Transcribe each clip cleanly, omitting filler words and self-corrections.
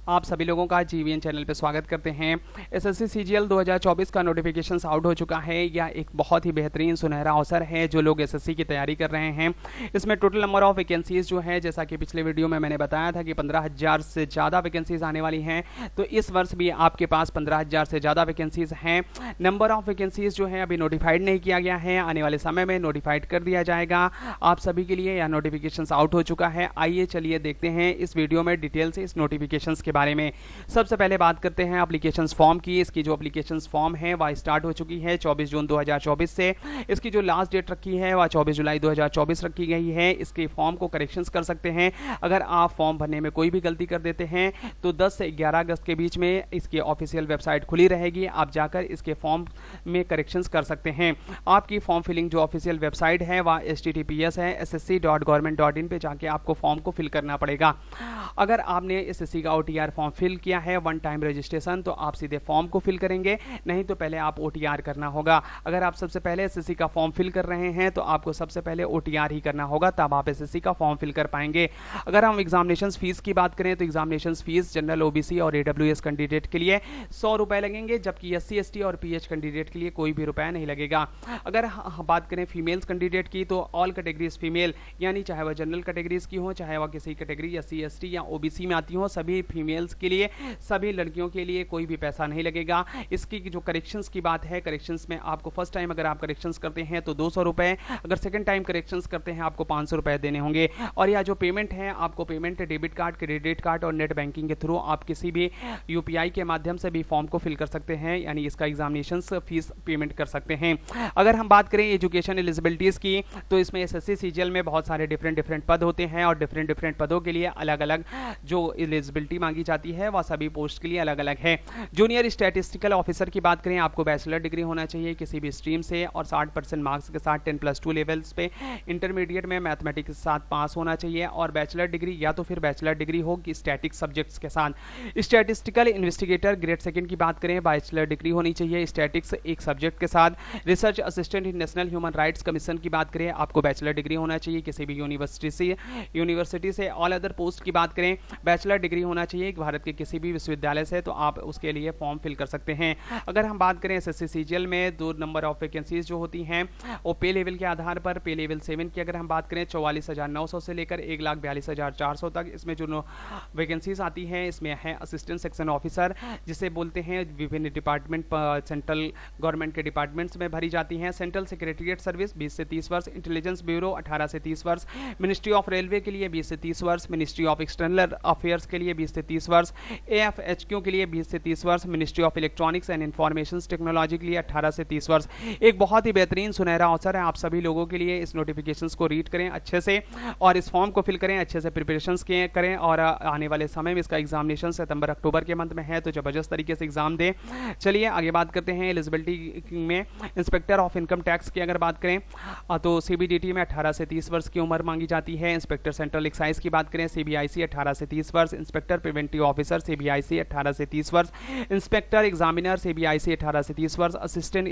आप सभी लोगों का जीवीएन चैनल पे स्वागत करते हैं। एसएससी सीजीएल 2024 का नोटिफिकेशंस आउट हो चुका है। यह एक बहुत ही बेहतरीन सुनहरा अवसर है जो लोग एसएससी की तैयारी कर रहे हैं। इसमें टोटल नंबर ऑफ वैकेंसीज जो है, जैसा कि पिछले वीडियो में मैंने बताया था कि 15,000 से ज़्यादा वैकेंसीज आने वाली हैं, तो इस वर्ष भी आपके पास 15,000 से ज़्यादा वैकेंसीज हैं। नंबर ऑफ वैकेंसीज जो है अभी नोटिफाइड नहीं किया गया है, आने वाले समय में नोटिफाइड कर दिया जाएगा आप सभी के लिए। यह नोटिफिकेशंस आउट हो चुका है। आइए चलिए देखते हैं इस वीडियो में डिटेल से इस नोटिफिकेशंस के बारे में। सबसे पहले बात करते हैं एप्लीकेशंस फॉर्म की। इसकी जो एप्लीकेशंस फॉर्म है वह स्टार्ट हो चुकी है 24 जून 2024 से। इसकी जो लास्ट डेट रखी है वह 24 जुलाई 2024 रखी गई है। इसके फॉर्म को करेक्शंस कर सकते हैं। अगर आप फॉर्म भरने में कोई भी गलती कर देते हैं तो 10 से 11 अगस्त के बीच में इसकी ऑफिशियल वेबसाइट खुली रहेगी, आप जाकर इसके फॉर्म में करेक्शंस कर सकते हैं। आपकी फॉर्म फिलिंग जो ऑफिशियल वेबसाइट है वह https है ssc.government.in पे जाके आपको फॉर्म को फिल करना पड़ेगा। अगर आपने एसएससी का ओटीआर फॉर्म फिल किया है वन टाइम रजिस्ट्रेशन, तो आप सीधे फॉर्म को फिल करेंगे, नहीं तो पहले आप ओटीआर करना होगा। अगर आप सबसे पहले एसएससी का फॉर्म फिल कर रहे हैं तो आपको सबसे पहले ओटीआर ही करना होगा, तब आप एसएससी का फॉर्म फिल कर पाएंगे। अगर हम एग्जामिनेशन फीस की बात करें तो एग्जामिनेशन फीस जनरल, ओबीसी और ईडब्ल्यूएस कैंडिडेट के लिए 100 रुपए लगेंगे, जबकि एससी, एसटी और पीएच कैंडिडेट के लिए कोई भी रुपया नहीं लगेगा। अगर बात करें फीमेल्स कैंडिडेट की तो ऑल कैटेगरीज फीमेल, यानी चाहे वह जनरल कैटेगरीज की हो, चाहे वह किसी कैटेगरी एससी, एसटी या ओबीसी में आती हो, सभी फीमेल्स के लिए, सभी लड़कियों के लिए कोई भी पैसा नहीं लगेगा। इसकी जो करेक्शंस की बात है, करेक्शंस में आपको फर्स्ट टाइम अगर आप करेक्शंस करते हैं तो 200 रुपए, अगर सेकंड टाइम करेक्शंस करते हैं आपको 500 रुपए देने होंगे। और यह जो पेमेंट है, आपको payment debit card, credit card और नेट बैंकिंग के थ्रू आप किसी भी यूपीआई के माध्यम से भी फॉर्म को फिल कर सकते हैं, यानी इसका एग्जामिनेशन फीस पेमेंट कर सकते हैं। अगर हम बात करें एजुकेशन एलिजिबिलिटीज की तो इसमें एसएससी सीजीएल में बहुत सारे डिफरेंट पद होते हैं और डिफरेंट पदों के लिए अलग अलग जो एलिजिबिलिटी मांगी जाती है वह सभी पोस्ट के लिए अलग अलग है। जूनियर स्टैटिस्टिकल ऑफिसर की बात करें, आपको बैचलर डिग्री होना चाहिए किसी भी स्ट्रीम से और 60% मार्क्स के साथ 10+2 लेवल्स पे इंटरमीडिएट में मैथमेटिक्स के साथ पास होना चाहिए, और बैचलर डिग्री या तो फिर बैचलर डिग्री हो कि स्टैटिक सब्जेक्ट्स के साथ। स्टैटिस्टिकल इन्वेस्टिगेटर ग्रेड सेकंड की बात करें, बैचलर डिग्री होनी चाहिए स्टैटिक्स एक सब्जेक्ट के साथ। Research assistant in national human rights commission की बात करें, आपको बैचलर डिग्री होना चाहिए किसी भी यूनिवर्सिटी से। ऑल अदर पोस्ट की बात करें, बैचलर डिग्री होना चाहिए भारत के किसी भी विश्वविद्यालय से, तो आप उसके लिए फॉर्म फिल कर सकते हैं। अगर हम बात करें एसएससी सीजीएल में 2 नंबर ऑफ वैकेंसीज जो होती हैं वो पे लेवल के आधार पर, पे लेवल 7 की अगर हम बात करें 44,900 से लेकर 1,42,400 तक इसमें जो वैकेंसीज आती हैं, इसमें है असिस्टेंट सेक्शन ऑफिसर जिसे बोलते हैं, विभिन्न डिपार्टमेंट सेंट्रल गवर्नमेंट के डिपार्टमेंट्स में भरी जाती हैं। सेंट्रल सेक्रेटरीट सर्विस 20 से 30 वर्ष, इंटेलिजेंस ब्यूरो 18 से 30 वर्ष, मिनिस्ट्री ऑफ रेलवे के लिए 20 से 30 वर्ष, मिनिस्ट्री ऑफ एक्सटर्नल अफेयर्स के लिए 20 से 30 वर्ष, एएफएचक्यू के लिए 20 से 30 वर्ष, ministry of electronics and information technology के लिए 18 से 30 वर्ष। एक बहुत ही बेहतरीन सुनहरा अवसर है आप सभी लोगों के लिए। इस नोटिफिकेशंस को रीड करें अच्छे से और इस फॉर्म को फिल करें अच्छे से, प्रिपरेशंस करें और आने वाले समय में इसका एग्जामिनेशन सितंबर अक्टूबर के मंथ में है, तो जबरदस्त तरीके से एग्जाम दें। चलिए आगे बात करते हैं एलिजिबिलिटी में। इंस्पेक्टर ऑफ इनकम टैक्स की अगर बात करें तो सीबीडीटी में 18 से 30 वर्ष की उम्र मांगी जाती है। इंस्पेक्टर सेंट्रल एक्साइज की बात करें, सीबीआईसी 18 से 30 वर्ष, इंस्पेक्टर प्रिवेंटिव ऑफिसर सीबीआईसी 18 से 30 वर्ष, इंस्पेक्टर एग्जामिनर सीबीआईसी 18 से 30 वर्ष, असिस्टेंट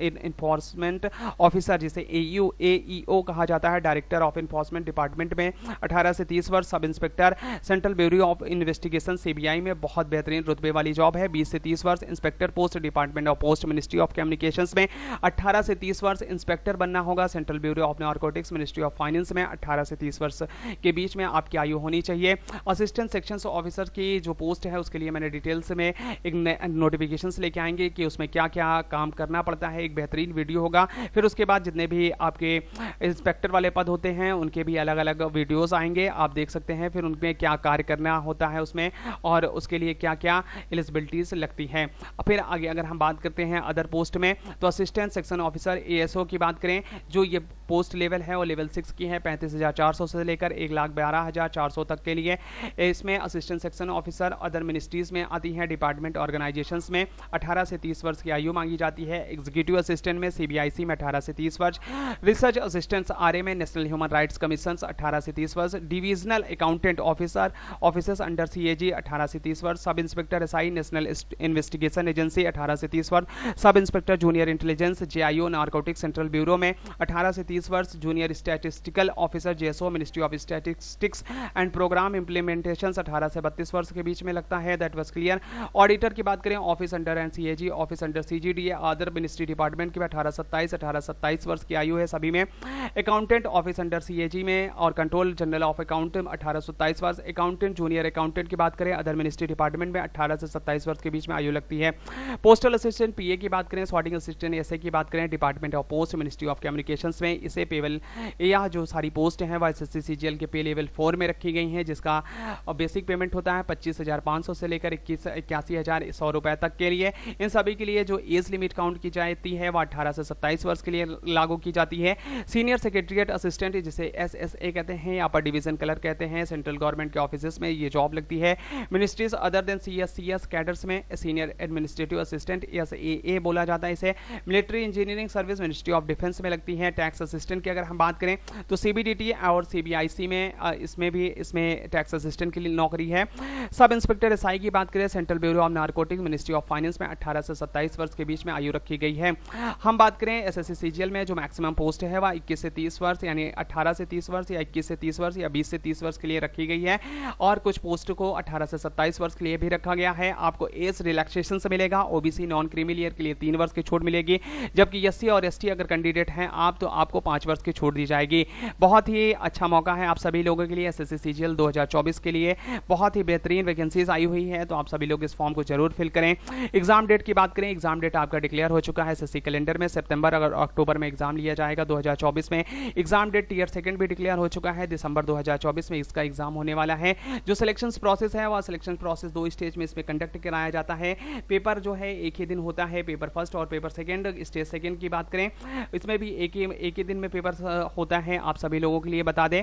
इन्फोर्समेंट ऑफिसर जिसे एईओ कहा जाता है, डायरेक्टर ऑफ इन्फोर्समेंट डिपार्टमेंट में 18 से 30 वर्ष, sub inspector central bureau of investigation CBI में बहुत बेहतरीन रुतबे वाली जॉब है, 20 से 30 वर्ष, inspector post department of post ministry of communications में 18 से 30 वर्ष, इंस्पेक्टर बनना होगा central bureau of narcotics ministry of finance में 18 से 30 वर्ष के बीच में आपकी आयु होनी चाहिए। असिस्टेंट सेक्शन ऑफिसर की जो पोस्ट है उसके लिए मैंने डिटेल्स में एक नोटिफिकेशंस लेके आएंगे कि उसमें क्या क्या काम करना पड़ता है, एक बेहतरीन वीडियो होगा। फिर उसके बाद जितने भी आपके इंस्पेक्टर वाले पद होते हैं उनके भी अलग अलग वीडियोस आएंगे, आप देख सकते हैं फिर उनमें क्या कार्य करना होता है उसमें और उसके लिए क्या क्या एलिजिबिलिटीज लगती हैं। फिर आगे अगर हम बात करते हैं अदर पोस्ट में तो असिस्टेंट सेक्शन ऑफिसर एएसओ की बात करें, जो ये पोस्ट लेवल है वो लेवल 6 की है, 35,400 से लेकर 1,12,400 तक के लिए। इसमें assistant section officer other ministries में आती है, डिपार्टमेंट ऑर्गेनाइजेशंस में 18 से 30 वर्ष की आयु मांगी जाती है। एग्जीक्यूटिव असिस्टेंट में सीबीआईसी में 18 से 30 वर्ष, रिसर्च असिस्टेंट आरए में नेशनल ह्यूमन राइट्स कमीशन 18 से 30 वर्ष, divisional accountant officer officers under CAG 18 से 30 वर्ष, sub inspector SI national investigation agency 18 से 30 वर्ष, sub inspector junior intelligence JIO narcotics central bureau में 18 से 30 वर्ष, junior statistical officer JSO ministry of statistics and programme programme implementation 18 से 32 वर्ष के बीच में लगता है, दैट वाज क्लियर। ऑडिटर की बात करें, office under NCAG, office under CGD, other ministry department की 18-27 वर्ष की आयु है सभी में। अकाउंटेंट ऑफिस अंडर सीएजी में और कंट्रोल जनरल ऑफ अकाउंट 18-27 वर्ष। अकाउंटेंट जूनियर अकाउंटेंट की बात करें अदर मिनिस्ट्री डिपार्टमेंट में 18 से 27 वर्ष के बीच में आयु लगती है। पोस्टल असिस्टेंट पीए की बात करें, सॉर्टिंग असिस्टेंट एसए की बात करें, department of post ministry of communications में इसे पेवल यह जो सारी पोस्ट हैं वह एसएससी सीजीएल के पे लेवल 4 में रखी गई हैं, जिसका बेसिक पेमेंट होता है 25,500 से लेकर 81,100 रुपए तक के लिए। इन सभी के लिए जो एज लिमिट काउंट की जाती है वह 18 से 27 वर्ष के लिए लागू की जाती है। सीनियर सेक्रेटरीट असिस्टेंट जिसे एसएसए कहते हैं या अपर डिवीजन क्लर्क कहते हैं, सेंट्रल गवर्नमेंट के ऑफिस में ये जॉब लगती है। Ministries other than CS cadres में सीनियर एडमिनिस्ट्रेटिव असिस्टेंट एसएए बोला जाता है इसे। Military engineering service ministry of defence में लगती है। टैक्स असिस्टेंट की अगर हम बात करें तो सीबीडीटी और सीबीआईसी में इसमें टैक्स असिस्टेंट की नौकरी है। सब इंस्पेक्टर एसआई की बात करें, central bureau of narcotics ministry of finance में 18 से 27 वर्ष के बीच में आयु रखी गई है। हम बात करें एसएससी सीजीएल में जो मैक्सिमम पोस्ट है वह 21 से 30 वर्ष यानी 18 से 30 वर्ष या 21 से 30 वर्ष या 20 से 30 वर्ष के लिए रखी गई है, और कुछ पोस्ट को 18 से 27 वर्ष के लिए भी रखा गया है। आपको एज रिलैक्सेशन से मिलेगा। ओबीसी नॉन क्रीमिलियर के लिए 3 वर्ष की छूट मिलेगी, जबकि एससी और एसटी अगर कैंडिडेट हैं आप तो आपको 5 वर्ष की छूट दी जाएगी। बहुत ही अच्छा मौका है आप सभी लोगों के लिए। एसएससी सीजीएल 2024 के लिए बहुत ही बेहतरीन वैकेंसीज आई हुई है, तो आप सभी लोग इस फॉर्म को जरूर फिल करें। एग्जाम डेट की बात करें, एग्जाम डेट आपका डिक्लेयर हो चुका है एसएससी कैलेंडर में। सितंबर और अक्टूबर में एग्जाम लिया जाएगा 2024 में। एग्जाम डेट टियर सेकंड भी डिक्लेयर हो चुका है, दिसंबर 2024 में इसका एग्जाम होने वाला है। जो सिलेक्शन प्रोसेस है वह सिलेक्शन प्रोसेस 2 स्टेज में इसमें कंडक्ट कराया जाता है। पेपर जो है एक ही दिन होता है, पेपर फर्स्ट और पेपर सेकंड। स्टेज सेकंड की बात करें इसमें भी एक ही दिन में पेपर होता है, आप सभी लोगों के लिए बता दें।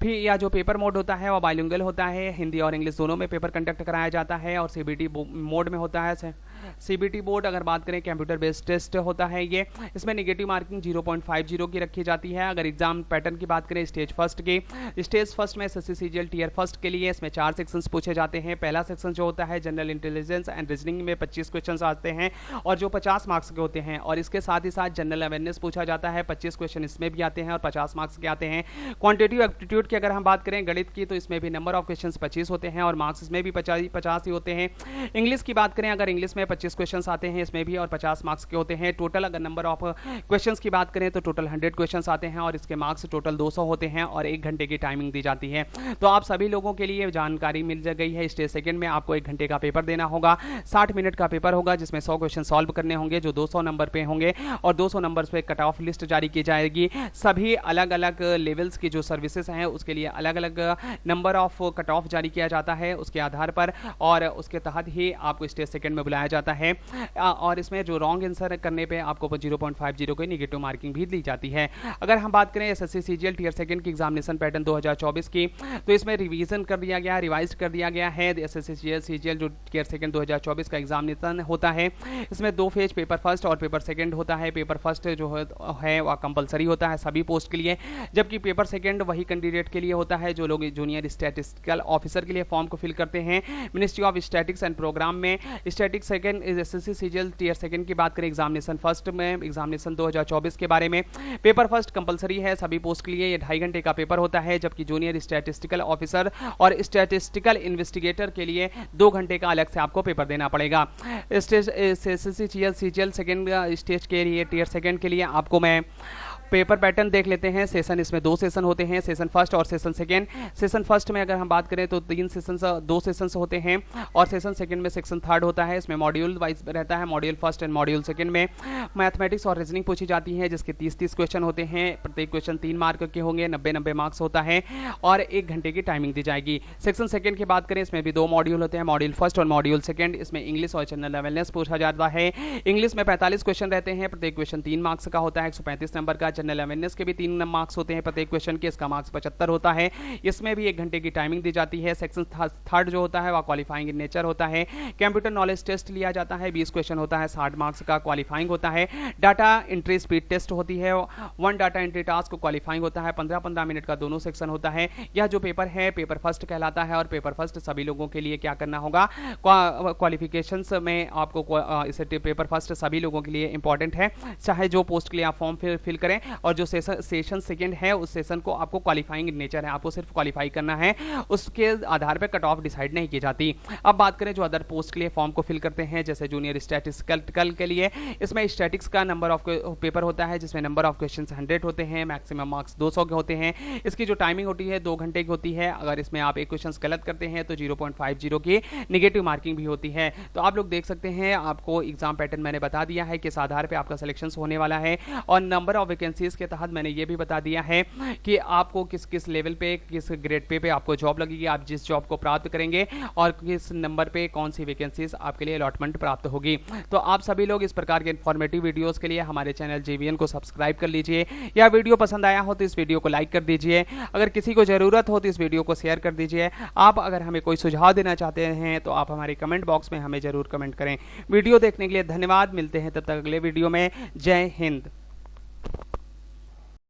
फिर या जो पेपर मोड होता है वह बाइलिंगुअल होता है, हिंदी और इंग्लिश दोनों में पेपर कंडक्ट कराया जाता है, और सीबीटी मोड में होता है। सीबीटी बोर्ड अगर बात करें कंप्यूटर बेस्ड टेस्ट होता है ये, इसमें नेगेटिव मार्किंग 0.50 की रखी जाती है। अगर एग्जाम पैटर्न की बात करें स्टेज फर्स्ट की, स्टेज फर्स्ट में एसएससी सीजीएल टियर फर्स्ट के लिए इसमें 4 सेक्शंस पूछे जाते हैं। पहला सेक्शन जो होता है जनरल इंटेलिजेंस एंड रीजनिंग में 25 क्वेश्चंस आते हैं और जो 50 मार्क्स के होते हैं, और इसके साथ ही साथ जनरल अवेयरनेस पूछा जाता है, 25 क्वेश्चन इसमें भी आते हैं और 50 मार्क्स के आते हैं। क्वांटिटेटिव एप्टीट्यूड की अगर हम बात करें गणित की, तो इसमें भी नंबर ऑफ क्वेश्चंस 25 होते हैं और मार्क्स इसमें भी 50 ही होते हैं। इंग्लिश की बात करें, अगर इंग्लिश में 25 क्वेश्चंस आते हैं इसमें भी और 50 मार्क्स के होते हैं। टोटल अगर नंबर ऑफ क्वेश्चंस की बात करें तो टोटल 100 क्वेश्चंस आते हैं और इसके मार्क्स टोटल 200 होते हैं और 1 घंटे की टाइमिंग दी जाती है। तो आप सभी लोगों के लिए जानकारी मिल गई है। स्टेज सेकंड में आपको 1 घंटे का पेपर देना होगा, 60 मिनट का पेपर होगा जिसमें 100 क्वेश्चन सॉल्व करने होंगे जो 200 नंबर पे होंगे, और 200 नंबर पे कट ऑफ लिस्ट जारी की जाएगी। सभी अलग अलग लेवल्स की जो सर्विसेज हैं उसके लिए अलग अलग नंबर ऑफ कट ऑफ जारी किया जाता है उसके आधार पर, और उसके तहत ही आपको स्टेज सेकंड में बुलाया जाता है। और इसमें जो रॉन्ग आंसर करने पे आपको 0.50 की नेगेटिव मार्किंग भी दी जाती है। अगर हम बात करें एसएससी सीजीएल टियर सेकंड की एग्जामिनेशन पैटर्न 2024 की, तो इसमें रिवीजन कर दिया गया, रिवाइज कर दिया गया है। एसएससी सीजीएल जो टियर सेकंड 2024 का एग्जामिनेशन होता है इसमें 2 फेज पेपर फर्स्ट और पेपर सेकंड होता है। पेपर फर्स्ट जो है वह कंपलसरी होता है सभी पोस्ट के लिए, जबकि पेपर सेकंड वही कैंडिडेट के लिए होता है जो लोग जूनियर स्टैटिस्टिकल ऑफिसर के लिए फॉर्म को फिल करते हैं ministry of statics and programme में। Statics second SSC CGL tier second की बात करें एग्जामिनेशन फर्स्ट में, एग्जामिनेशन 2024 के बारे में, पेपर फर्स्ट कंपलसरी है सभी पोस्ट के लिए, ये 2.5 घंटे का पेपर होता है, जबकि जूनियर स्टैटिस्टिकल ऑफिसर और स्टैटिस्टिकल इन्वेस्टिगेटर के लिए 2 घंटे का अलग से आपको पेपर देना पड़ेगा। Stage SSC CGL second stage के लिए टियर सेकंड के लिए आपको मैं पेपर पैटर्न देख लेते हैं। सेशन इसमें 2 सेशन होते हैं, सेशन फर्स्ट और सेशन सेकंड। सेशन फर्स्ट में अगर हम बात करें तो 2 सेशंस होते हैं और सेशन सेकंड में सेक्शन थर्ड होता है। इसमें मॉड्यूल वाइज रहता है, module first and module second में मैथमेटिक्स और रीजनिंग पूछी जाती है जिसके 30 क्वेश्चन होते हैं, प्रत्येक क्वेश्चन 3 मार्क के होंगे, 90 मार्क्स होता है और 1 घंटे की टाइमिंग दी जाएगी। सेक्शन सेकंड की बात करें इसमें भी 2 मॉड्यूल होते हैं, मॉड्यूल फर्स्ट और मॉड्यूल सेकंड। इसमें इंग्लिश और जनरल अवेयरनेस पूछा जाता है। इंग्लिश में 45 क्वेश्चन रहते हैं, प्रत्येक क्वेश्चन 3 मार्क्स का होता है, 135 नंबर का। जनरल अवेयरनेस के भी 3 मार्क्स होते हैं प्रत्येक क्वेश्चन के, इसका मार्क्स 75 होता है। इसमें भी 1 घंटे की टाइमिंग दी जाती है। सेक्शन थर्ड जो होता है वह क्वालिफाइंग इन नेचर होता है। कंप्यूटर नॉलेज टेस्ट लिया जाता है, 20 क्वेश्चन होता है, 60 मार्क्स का क्वालिफाइंग होता है। डाटा एंट्री स्पीड टेस्ट होती है, 1 डाटा एंट्री टास्क क्वालिफाइंग होता है, 15-15 मिनट का दोनों सेक्शन होता है। यह जो पेपर है पेपर फर्स्ट कहलाता है और पेपर फर्स्ट सभी लोगों के लिए क्या करना होगा, क्वालिफिकेशंस में आपको इसे पेपर फर्स्ट सभी लोगों के लिए इंपॉर्टेंट है, चाहे जो पोस्ट के लिए आप फॉर्म फिल करें। और जो सेशन सेकंड है उस सेशन को आपको क्वालिफाइंग नेचर है, आपको सिर्फ क्वालिफाई करना है, उसके आधार पर कट ऑफ डिसाइड नहीं की जाती। अब बात करें जो अदर पोस्ट के लिए फॉर्म को फिल करते हैं, जैसे जूनियर स्टैटिस्टिकल के लिए, इसमें स्टैटिक्स का नंबर ऑफ पेपर होता है जिसमें नंबर ऑफ क्वेश्चन 100 होते हैं, मैक्सिमम मार्क्स 200 के होते हैं। इसकी जो टाइमिंग होती है 2 घंटे की होती है। अगर इसमें आप एक क्वेश्चन गलत करते हैं तो 0.50 की निगेटिव मार्किंग भी होती है। तो आप लोग देख सकते हैं, आपको एग्जाम पैटर्न मैंने बता दिया है किस आधार पे आपका सिलेक्शन होने वाला है, और नंबर ऑफ वैकेंसीज के तहत मैंने ये भी बता दिया है कि आपको किस किस लेवल पे, किस ग्रेड पे आपको जॉब लगेगी, आप जिस जॉब को प्राप्त करेंगे और किस नंबर पे कौन सी वैकेंसीज आपके लिए अलॉटमेंट प्राप्त होगी। तो आप सभी लोग इस प्रकार के इंफॉर्मेटिव वीडियोस के लिए हमारे चैनल JVN को सब्सक्राइब कर लीजिए। या वीडियो पसंद आया हो तो इस वीडियो को लाइक कर दीजिए। अगर किसी को जरूरत हो तो इस वीडियो को शेयर कर दीजिए। आप अगर हमें कोई सुझाव देना चाहते हैं तो आप हमारे कमेंट बॉक्स में हमें जरूर कमेंट करें। वीडियो देखने के लिए धन्यवाद। मिलते हैं तब तक अगले वीडियो में। जय हिंद।